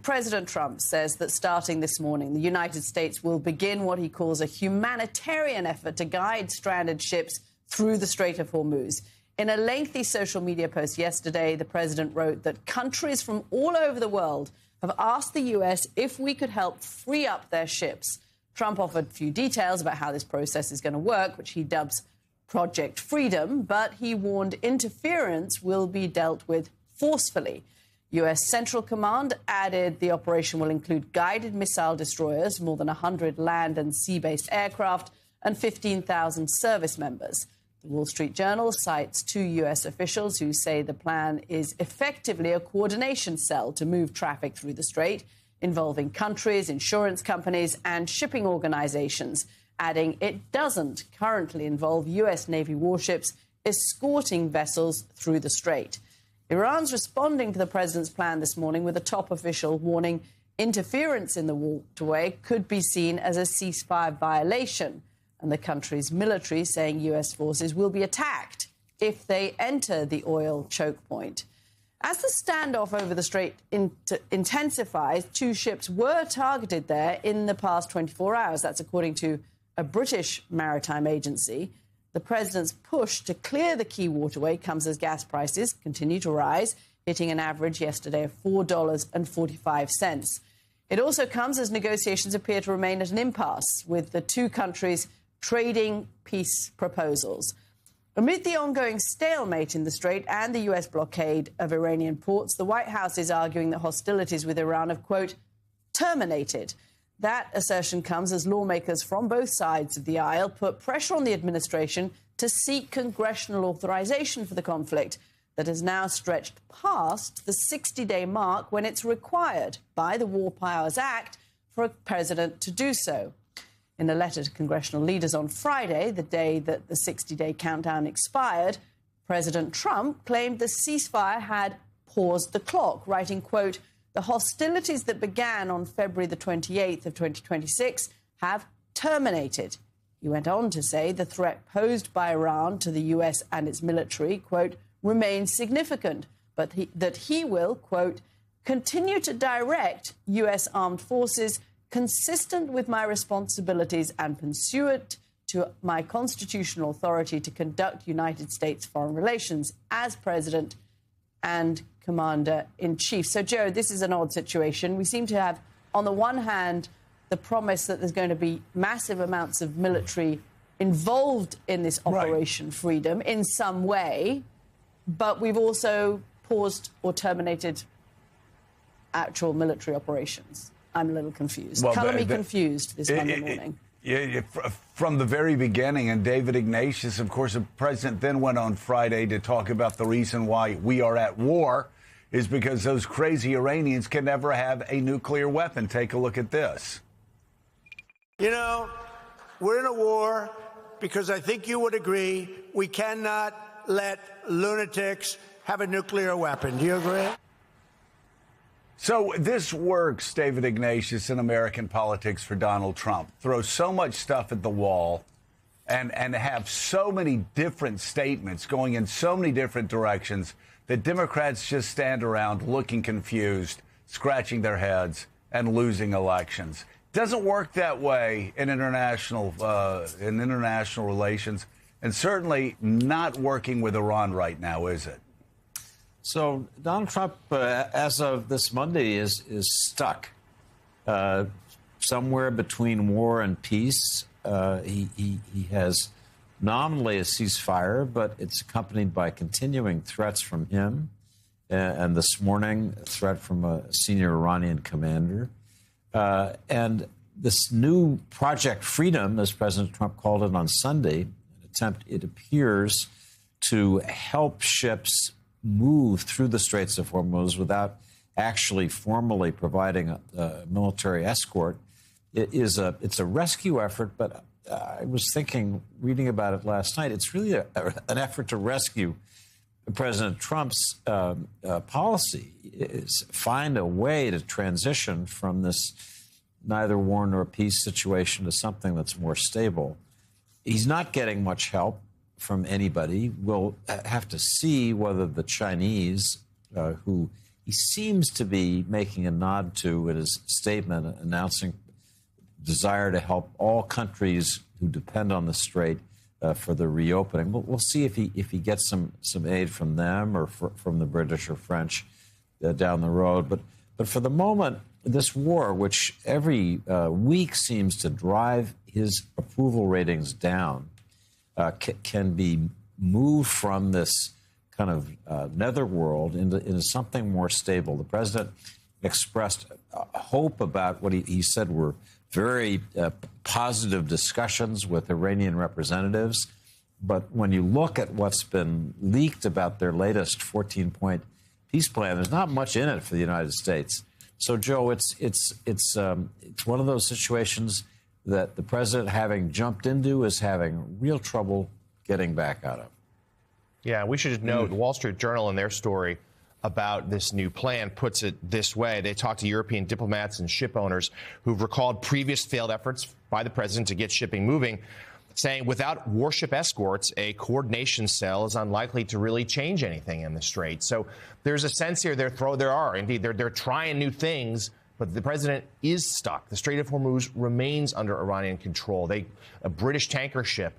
President Trump says that starting this morning, the United States will begin what he calls a humanitarian effort to guide stranded ships through the Strait of Hormuz. In a lengthy social media post yesterday, the president wrote that countries from all over the world have asked the U.S. if we could help free up their ships. Trump offered a few details about how this process is going to work, which he dubs Project Freedom, but he warned interference will be dealt with forcefully. U.S. Central Command added the operation will include guided missile destroyers, more than 100 land and sea-based aircraft, and 15,000 service members. The Wall Street Journal cites two U.S. officials who say the plan is effectively a coordination cell to move traffic through the strait, involving countries, insurance companies, and shipping organizations, adding it doesn't currently involve U.S. Navy warships escorting vessels through the strait. Iran's responding to the president's plan this morning with a top official warning interference in the waterway could be seen as a ceasefire violation, and the country's military saying U.S. forces will be attacked if they enter the oil choke point. As the standoff over the strait intensifies, two ships were targeted there in the past 24 hours. That's according to a British maritime agency. The president's push to clear the key waterway comes as gas prices continue to rise, hitting an average yesterday of $4.45. It also comes as negotiations appear to remain at an impasse, with the two countries trading peace proposals. Amid the ongoing stalemate in the strait and the U.S. blockade of Iranian ports, the White House is arguing that hostilities with Iran have, quote, terminated. That assertion comes as lawmakers from both sides of the aisle put pressure on the administration to seek congressional authorization for the conflict that has now stretched past the 60-day mark when it's required by the War Powers Act for a president to do so. In a letter to congressional leaders on Friday, the day that the 60-day countdown expired, President Trump claimed the ceasefire had paused the clock, writing, quote, the hostilities that began on February the 28th of 2026 have terminated. He went on to say the threat posed by Iran to the U.S. and its military, quote, remains significant, but that he will, quote, continue to direct U.S. armed forces consistent with my responsibilities and pursuant to my constitutional authority to conduct United States foreign relations as president and commander-in-chief. So, Joe, this is an odd situation. We seem to have, on the one hand, the promise that there's going to be massive amounts of military involved in this Operation Freedom in some way, but we've also paused or terminated actual military operations. I'm a little confused. Well, Color me confused this Monday morning. From the very beginning, and David Ignatius, of course, the president then went on Friday to talk about the reason why we are at war is because those crazy Iranians can never have a nuclear weapon. Take a look at this. You know, we're in a war because I think you would agree we cannot let lunatics have a nuclear weapon. Do you agree? So this works, David Ignatius, in American politics for Donald Trump. Throw so much stuff at the wall and have so many different statements going in so many different directions that Democrats just stand around looking confused, scratching their heads, and losing elections. Doesn't work that way in international relations, and certainly not working with Iran right now, is it? So Donald Trump, as of this Monday, is stuck somewhere between war and peace. He has nominally a ceasefire, but it's accompanied by continuing threats from him, and this morning, a threat from a senior Iranian commander. And this new Project Freedom, as President Trump called it on Sunday, an attempt, it appears, to help ships move through the Straits of Hormuz without actually formally providing a military escort. It's a rescue effort, but I was reading about it last night, it's really an effort to rescue President Trump's policy, is find a way to transition from this neither war nor peace situation to something that's more stable. He's not getting much help from anybody. We'll have to see whether the Chinese, who he seems to be making a nod to in his statement, announcing desire to help all countries who depend on the strait for the reopening. We'll see if he gets some aid from them or from the British or French down the road. But for the moment, this war, which every week seems to drive his approval ratings down, can be moved from this kind of netherworld into something more stable. The president expressed hope about what he said were very positive discussions with Iranian representatives. But when you look at what's been leaked about their latest 14-point peace plan, there's not much in it for the United States. So, Joe, it's one of those situations that the president, having jumped into, is having real trouble getting back out of. Yeah, we should note the Wall Street Journal in their story about this new plan puts it this way. They talked to European diplomats and ship owners who've recalled previous failed efforts by the president to get shipping moving, saying without warship escorts, a coordination cell is unlikely to really change anything in the Strait. So there's a sense here they're trying new things, but the president is stuck. The Strait of Hormuz remains under Iranian control. A British tanker ship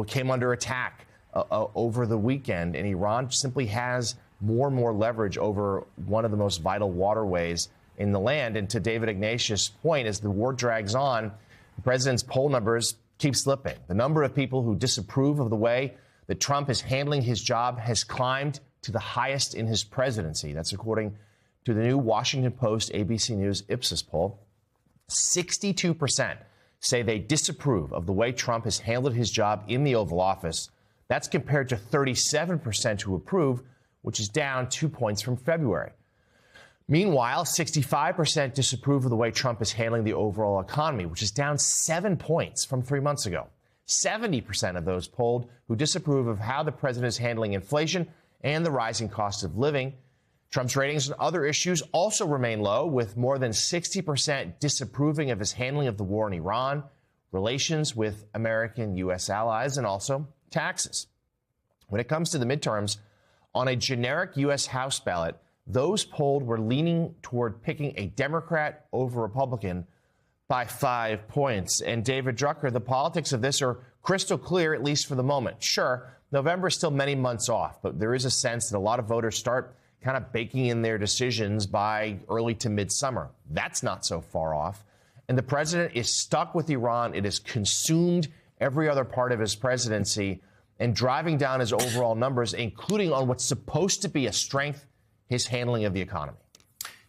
came under attack over the weekend, and Iran simply has more and more leverage over one of the most vital waterways in the land. And to David Ignatius' point, as the war drags on, the president's poll numbers keep slipping. The number of people who disapprove of the way that Trump is handling his job has climbed to the highest in his presidency. That's according to the new Washington Post ABC News Ipsos poll. 62% say they disapprove of the way Trump has handled his job in the Oval Office. That's compared to 37% who approve, which is down 2 points from February. Meanwhile, 65% disapprove of the way Trump is handling the overall economy, which is down 7 points from 3 months ago. 70% of those polled who disapprove of how the president is handling inflation and the rising cost of living. Trump's ratings on other issues also remain low, with more than 60% disapproving of his handling of the war in Iran, relations with American U.S. allies, and also taxes. When it comes to the midterms, on a generic U.S. House ballot, those polled were leaning toward picking a Democrat over Republican by 5 points. And David Drucker, the politics of this are crystal clear, at least for the moment. Sure, November is still many months off, but there is a sense that a lot of voters start kind of baking in their decisions by early to midsummer. That's not so far off. And the president is stuck with Iran. It has consumed every other part of his presidency and driving down his overall numbers, including on what's supposed to be a strength, his handling of the economy.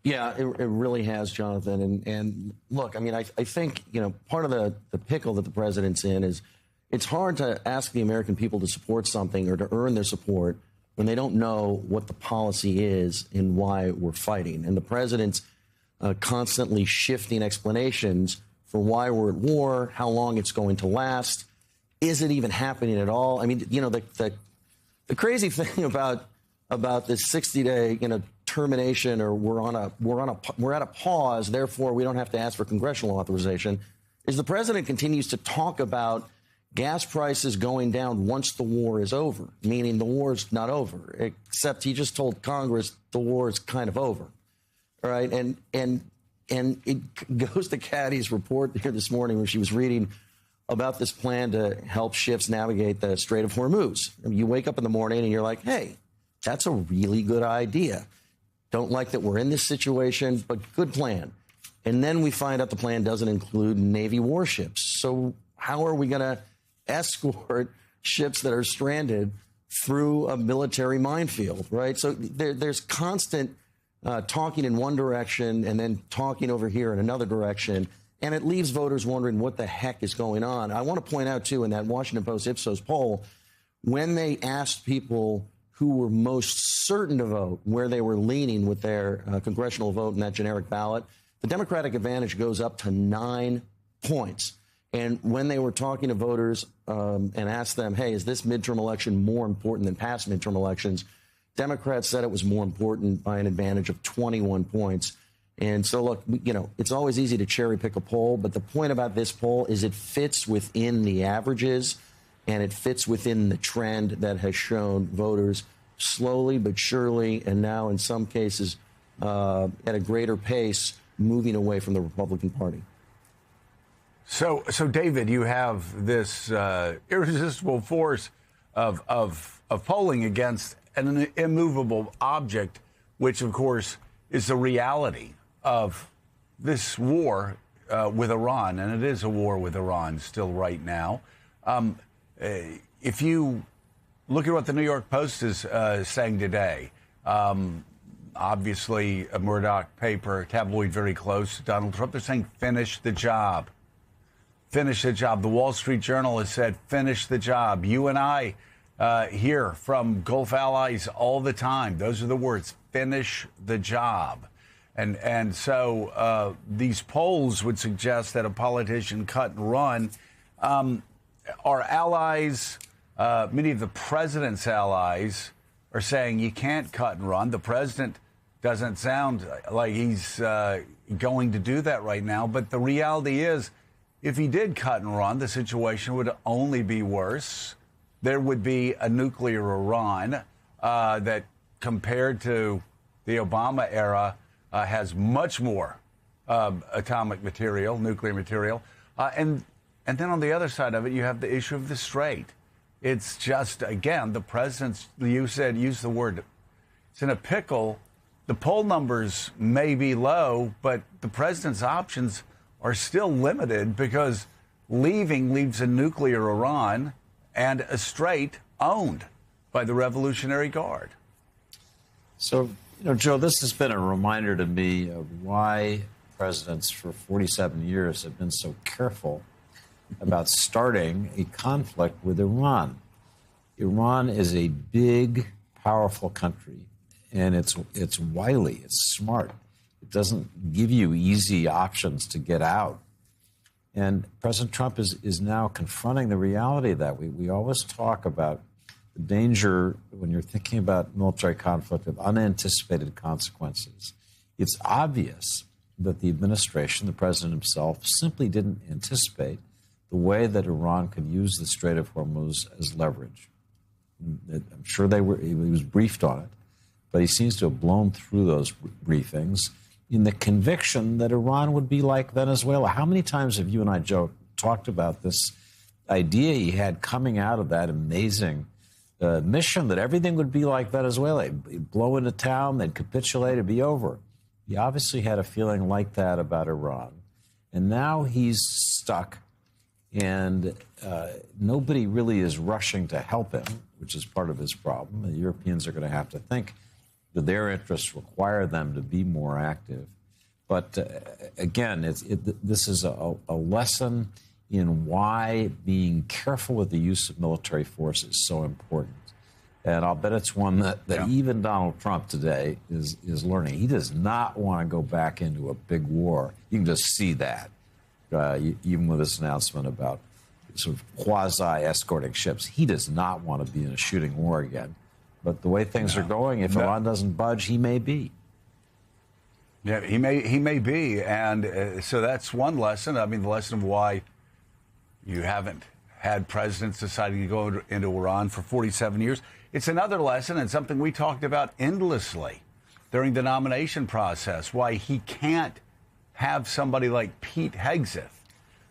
Yeah, it really has, Jonathan. And look, I mean, I think, part of the pickle that the president's in is it's hard to ask the American people to support something or to earn their support when they don't know what the policy is and why we're fighting. And the president's constantly shifting explanations for why we're at war, how long it's going to last. Is it even happening at all? I mean, the crazy thing about this 60-day, termination, or we're at a pause, therefore we don't have to ask for congressional authorization, is the president continues to talk about gas prices going down once the war is over, meaning the war's not over, except he just told Congress the war is kind of over. All right. And it goes to Caddy's report here this morning where she was reading about this plan to help ships navigate the Strait of Hormuz. I mean, you wake up in the morning and you're like, hey, that's a really good idea. Don't like that we're in this situation, but good plan. And then we find out the plan doesn't include Navy warships. So how are we going to escort ships that are stranded through a military minefield, right? So there's constant talking in one direction and then talking over here in another direction. And it leaves voters wondering what the heck is going on. I want to point out, too, in that Washington Post Ipsos poll, when they asked people who were most certain to vote, where they were leaning with their congressional vote in that generic ballot, the Democratic advantage goes up to 9 points. And when they were talking to voters and asked them, hey, is this midterm election more important than past midterm elections, Democrats said it was more important by an advantage of 21 points. And so, look, it's always easy to cherry pick a poll, but the point about this poll is it fits within the averages and it fits within the trend that has shown voters slowly but surely, and now in some cases at a greater pace, moving away from the Republican Party. So David, you have this irresistible force of polling against an immovable object, which, of course, is the reality of this war with Iran, and it is a war with Iran still right now. If you look at what the New York Post is saying today, obviously a Murdoch paper, tabloid very close to Donald Trump, they're saying finish the job. Finish the job. The Wall Street Journal has said finish the job. You and I hear from Gulf allies all the time. Those are the words, finish the job. And so these polls would suggest that a politician cut and run. Our allies, many of the president's allies, are saying you can't cut and run. The president doesn't sound like he's going to do that right now. But the reality is, if he did cut and run, the situation would only be worse. There would be a nuclear Iran that, compared to the Obama era, has much more atomic material, nuclear material. And then on the other side of it, you have the issue of the Strait. It's just, again, the president's, you said, use the word, it's in a pickle. The poll numbers may be low, but the president's options are still limited because leaving leaves a nuclear Iran and a Strait owned by the Revolutionary Guard. So, Joe, this has been a reminder to me of why presidents for 47 years have been so careful about starting a conflict with Iran. Iran is a big, powerful country, and it's wily, it's smart. It doesn't give you easy options to get out. And President Trump is now confronting the reality of that. We always talk about the danger when you're thinking about military conflict of unanticipated consequences. It's obvious that the administration, the president himself, simply didn't anticipate the way that Iran could use the Strait of Hormuz as leverage. I'm sure he was briefed on it, but he seems to have blown through those briefings in the conviction that Iran would be like Venezuela. How many times have you and I, Joe, talked about this idea he had coming out of that amazing mission that everything would be like Venezuela? He'd blow into town, they'd capitulate, it'd be over. He obviously had a feeling like that about Iran. And now he's stuck, and nobody really is rushing to help him, which is part of his problem. The Europeans are going to have to think that their interests require them to be more active. But again, this is a lesson in why being careful with the use of military force is so important. And I'll bet it's one that even Donald Trump today is learning. He does not want to go back into a big war. You can just see that, even with this announcement about sort of quasi-escorting ships. He does not want to be in a shooting war again. But the way things are going, if Iran doesn't budge, he may be. Yeah, he may be. And so that's one lesson. I mean, the lesson of why you haven't had presidents deciding to go into Iran for 47 years. It's another lesson, and something we talked about endlessly during the nomination process, why he can't have somebody like Pete Hegseth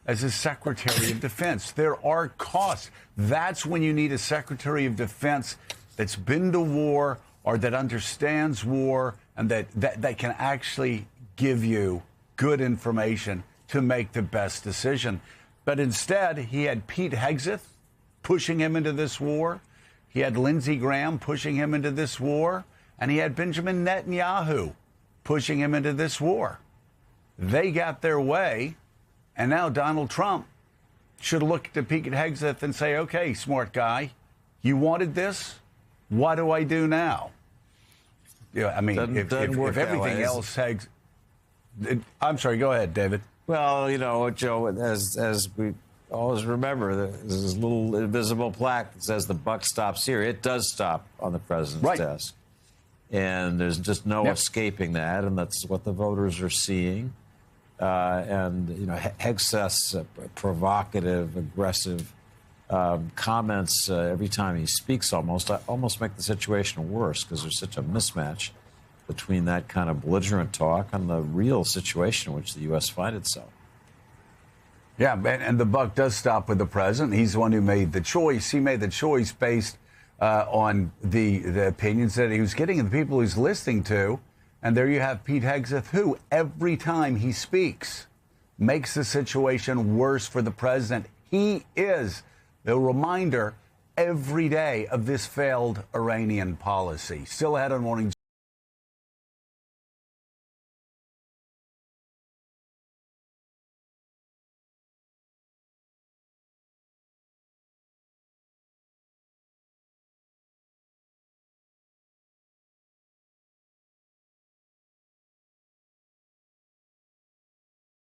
as his Secretary of Defense. There are costs. That's when you need a Secretary of Defense that's been to war or that understands war and that can actually give you good information to make the best decision. But instead, he had Pete Hegseth pushing him into this war. He had Lindsey Graham pushing him into this war. And he had Benjamin Netanyahu pushing him into this war. They got their way. And now Donald Trump should look to Pete Hegseth and say, okay, smart guy, you wanted this? What do I do now? Yeah, I mean, if everything else I'm sorry, go ahead, David. Well, Joe, as we always remember, there's this little invisible plaque that says the buck stops here. It does stop on the president's desk. And there's just no escaping that, and that's what the voters are seeing. And Hegseth's provocative, aggressive comments every time he speaks almost make the situation worse because there's such a mismatch between that kind of belligerent talk and the real situation in which the U.S. finds itself. Yeah, and the buck does stop with the president. He's the one who made the choice. He made the choice based on the opinions that he was getting and the people he's listening to. And there you have Pete Hegseth, who every time he speaks makes the situation worse for the president. He is the reminder every day of this failed Iranian policy. Still ahead on Morning